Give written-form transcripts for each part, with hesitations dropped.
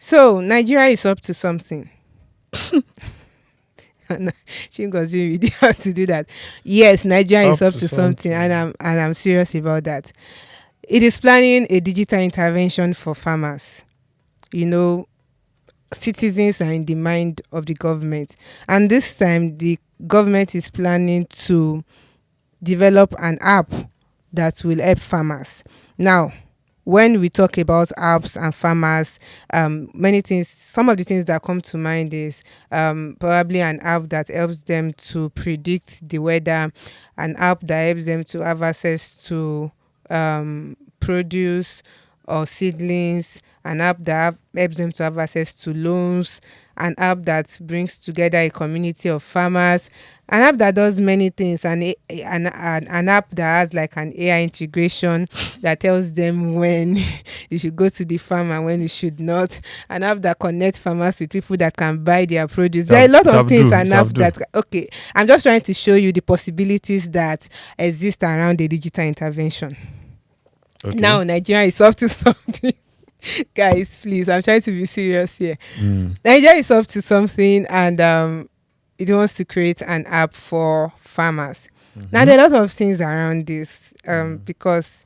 So Nigeria is up to something. Chingos, you really have to do that. Yes, Nigeria is up to something, and I'm serious about that. It is planning a digital intervention for farmers. Citizens are in the mind of the government, and this time the government is planning to develop an app that will help farmers. Now, when we talk about apps and farmers, some of the things that come to mind is probably an app that helps them to predict the weather, an app that helps them to have access to produce or seedlings, an app that helps them to have access to loans, an app that brings together a community of farmers, an app that does many things, an app that has like an AI integration that tells them when you should go to the farm and when you should not, an app that connects farmers with people that can buy their produce. There are a lot of things, an app that, okay, I'm just trying to show you the possibilities that exist around the digital intervention. Okay. Now, Nigeria is up to something. Guys, please, I'm trying to be serious here. Nigeria is up to something, and it wants to create an app for farmers. Now, there are a lot of things around this because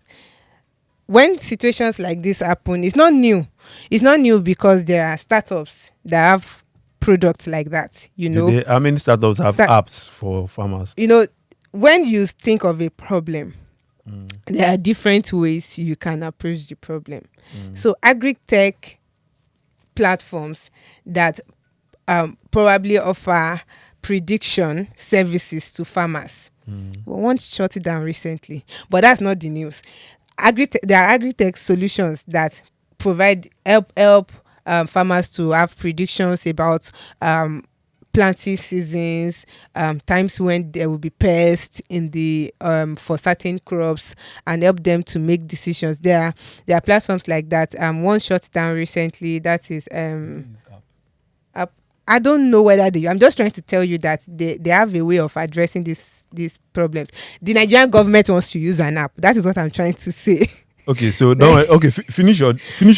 when situations like this happen, it's not new. It's not new because there are startups that have products like that. How many startups have apps for farmers? When you think of a problem, there are different ways you can approach the problem. So agri-tech platforms that probably offer prediction services to farmers. One shut it down recently, but that's not the news. There are agri-tech solutions that provide help farmers to have predictions about planting seasons, times when there will be pests in the for certain crops, and help them to make decisions. There are platforms like that. One shut down recently. That is I don't know whether I'm just trying to tell you that they have a way of addressing these problems. The Nigerian government wants to use an app. That is what I'm trying to say. Okay, so don't worry. Okay, finish your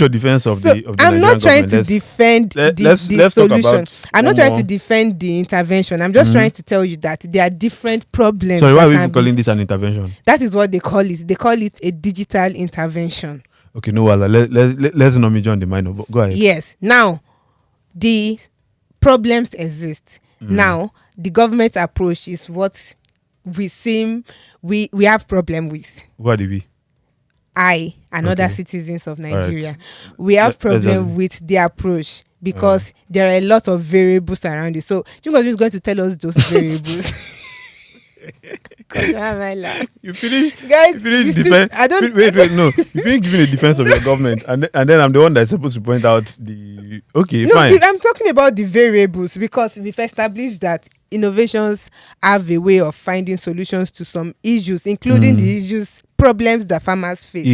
defense of the Nigerian I'm not trying to defend the solution. I'm not trying to defend the intervention. I'm just trying to tell you that there are different problems. Sorry, why are we calling this an intervention? That is what they call it. They call it a digital intervention. Okay, no, let's not major on the minor. Go ahead. Yes. Now, the problems exist. Now, the government approach is what we have problem with. What do we? And other citizens of Nigeria, right. We have problem with the approach because there are a lot of variables around it. So Chingos is going to tell us those variables. You finish, guys. You finish wait, no. You finish giving a defense of your government, and then I'm the one that's supposed to point out the. Okay, no, fine. I'm talking about the variables because we've established that innovations have a way of finding solutions to some issues, including the problems that farmers face.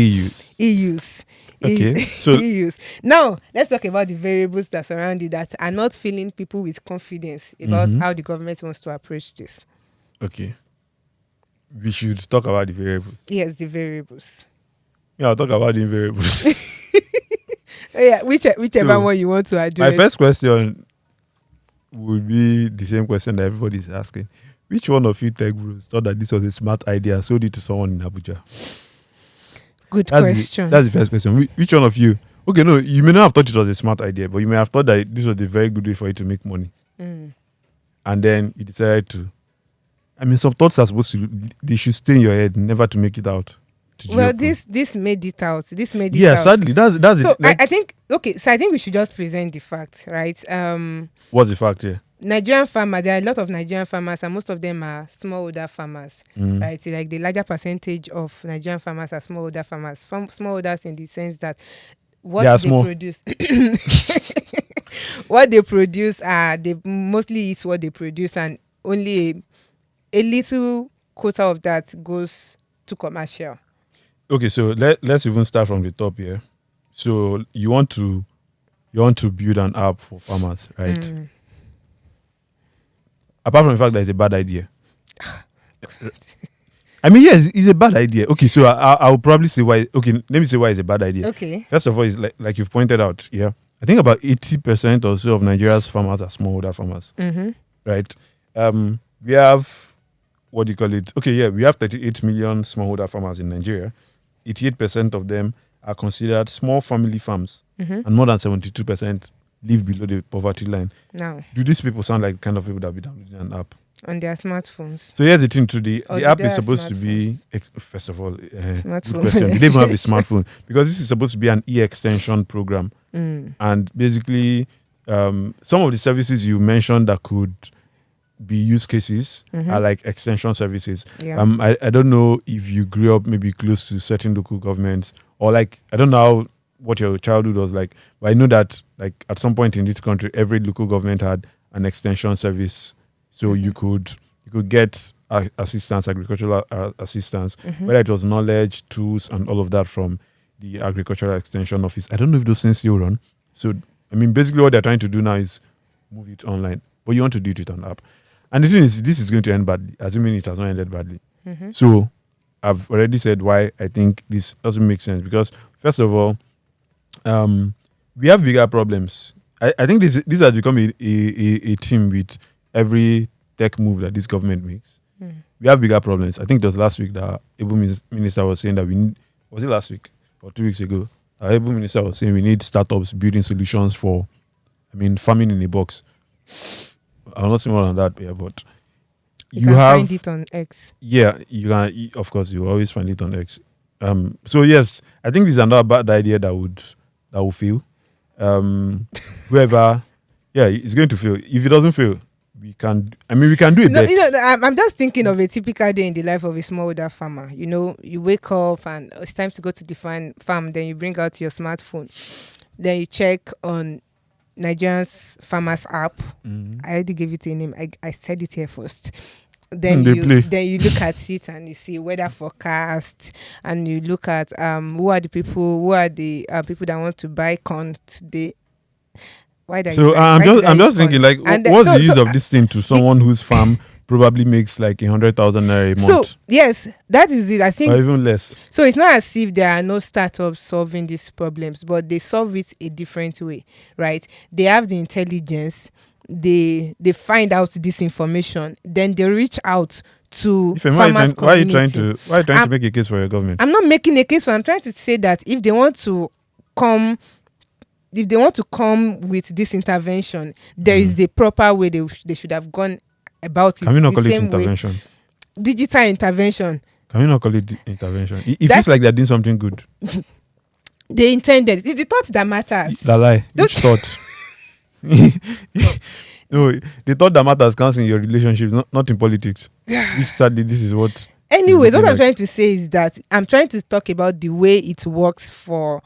EUs. Okay. So EUs. Now, let's talk about the variables that surround it that are not filling people with confidence about how the government wants to approach this. Okay. We should talk about the variables. Yes, the variables. Yeah, I'll talk about the variables. Yeah, whichever one you want to address. My first question would be the same question that everybody is asking. Which one of you tech bros thought that this was a smart idea, sold it to someone in Abuja? Good question. That's the first question. Which one of you? Okay, no, you may not have thought it was a smart idea, but you may have thought that this was a very good way for you to make money. And then you decided to. I mean, some thoughts are supposed to, they should stay in your head, never to make it out. Well, this made it out. Yeah, sadly, that's so it. I think, okay, so I think we should just present the fact, right? What's the fact here? Nigerian farmers, there are a lot of Nigerian farmers, and most of them are smallholder farmers, right? So like the larger percentage of Nigerian farmers are smallholder farmers. Smallholders in the sense that what they produce, what they produce, they mostly eat what they produce, and only a little quota of that goes to commercial. Okay, so let's even start from the top here. So you want to build an app for farmers, right? Apart from the fact that it's a bad idea. I mean, yes, it's a bad idea. Okay, so I will probably say why. Okay, let me say why it's a bad idea. Okay. First of all, it's like you've pointed out, yeah. I think about 80% or so of Nigeria's farmers are smallholder farmers, Mm-hmm. right? We have, what do you call it? Okay, yeah, we have 38 million smallholder farmers in Nigeria. 88% of them are considered small family farms, Mm-hmm. and more than 72% live below the poverty line. Now, Do these people sound like the kind of people that be downloading an app? on their smartphones. So here's the thing: today, Or the do app they is have supposed to be smartphones? first of all, good Smartphone. question. Do they even have a smartphone? Because this is supposed to be an e-extension program, Mm. and basically, some of the services you mentioned that could be use cases Mhm. are like extension services. Yeah. I don't know if you grew up maybe close to certain local governments, or like I don't know what your childhood was like, but I know that like at some point in this country, every local government had an extension service, so you could get assistance, agricultural assistance, whether it was knowledge, tools, and all of that from the agricultural extension office. I don't know if those things still run. So I mean, basically, what they're trying to do now is move it online, but you want to do it with an app. And the thing is, this is going to end badly, assuming it has not ended badly. So I've already said why I think this doesn't make sense. Because first of all, we have bigger problems. I think this has become a team with every tech move that this government makes. We have bigger problems. I think it was last week that Able Minister was saying that we need, was it last week or 2 weeks ago? Able Minister was saying we need startups building solutions for, farming in a box. I'm not saying more than that, yeah, but You can find it on X. yeah, you can. Of course, you always find it on X. So yes, I think this is another bad idea that will fail. Whoever, yeah, it's going to fail. If it doesn't fail, we can do a bet. I'm just thinking of a typical day in the life of a smallholder farmer. You wake up and it's time to go to the farm. Then you bring out your smartphone. Then you check on Nigerian's farmers app. I already gave it a name. I said it here first. Then you look at it and you see weather forecast, and you look at who are the people that want to buy corn today. So I'm just thinking, like, what's the use of this thing to someone whose farm probably makes like 100,000 naira a month? So yes, that is it. I think, or even less. So it's not as if there are no startups solving these problems, but they solve it a different way, right? They have the intelligence. They find out this information, then they reach out to farmers' community. Why are you trying to make a case for your government? I'm not making a case for. I'm trying to say that if they want to come with this intervention, there is a proper way they should have gone about it. Can we not call it intervention? Digital intervention. Can we not call it intervention? It feels like they're doing something good. They intended. It's the thought that matters. The lie. Which thought? No, the thought that matters counts in your relationships, not in politics. Which sadly, this is what. Anyways, what I'm trying to say is that I'm trying to talk about the way it works for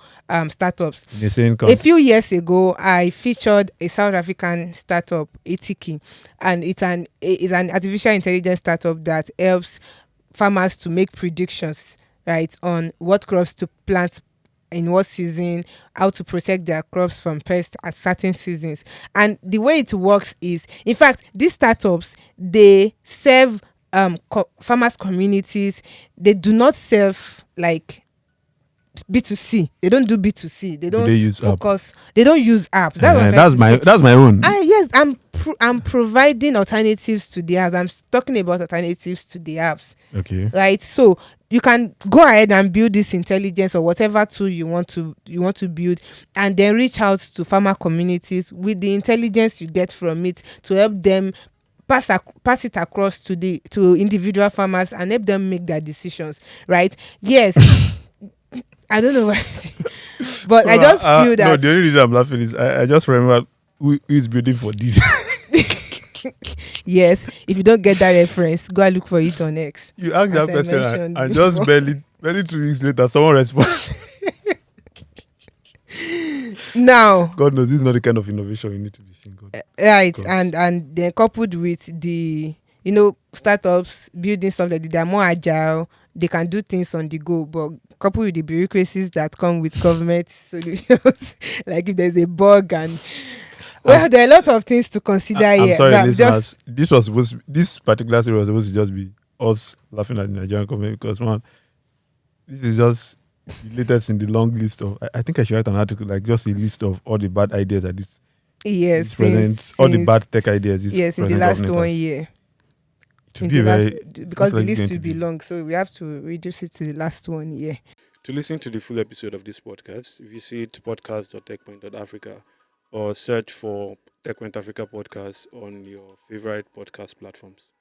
startups. A few years ago, I featured a South African startup, Etiki, and it's an artificial intelligence startup that helps farmers to make predictions, right, on what crops to plant in what season, how to protect their crops from pests at certain seasons. And the way it works is, in fact, these startups, they serve farmers communities. They do not serve like B2C. They don't do B2C. They don't use focus. App? They don't use apps. That's my own. Yes, I'm providing alternatives to the apps. I'm talking about alternatives to the apps. Okay. Right. So you can go ahead and build this intelligence or whatever tool you want to build, and then reach out to farmer communities with the intelligence you get from it to help them pass it across to individual farmers and help them make their decisions. Right. Yes. I don't know why, but I just feel that. No, the only reason I'm laughing is I just remember who is building for this. Yes, if you don't get that reference, go and look for it on X. You asked that question and just barely 2 weeks later, someone responds. Now, God knows this is not the kind of innovation you need to be seeing. Right, and then coupled with the startups building something that they're more agile, they can do things on the go, but coupled with the bureaucracies that come with government solutions, like if there's a bug and there are a lot of things to consider here. I'm sorry, listeners. This particular series was supposed to just be us laughing at the Nigerian government because, man, this is just the latest in the long list of. I think I should write an article like just a list of all the bad ideas that Yes, this present, all the bad tech ideas this yes, in the present last government 1 has. year. It will In be the a last, very. It's most because the likely list going will to be be. long, so we have to reduce it to the last 1 year. To listen to the full episode of this podcast, visit podcast.techpoint.africa or search for Techpoint Africa Podcast on your favorite podcast platforms.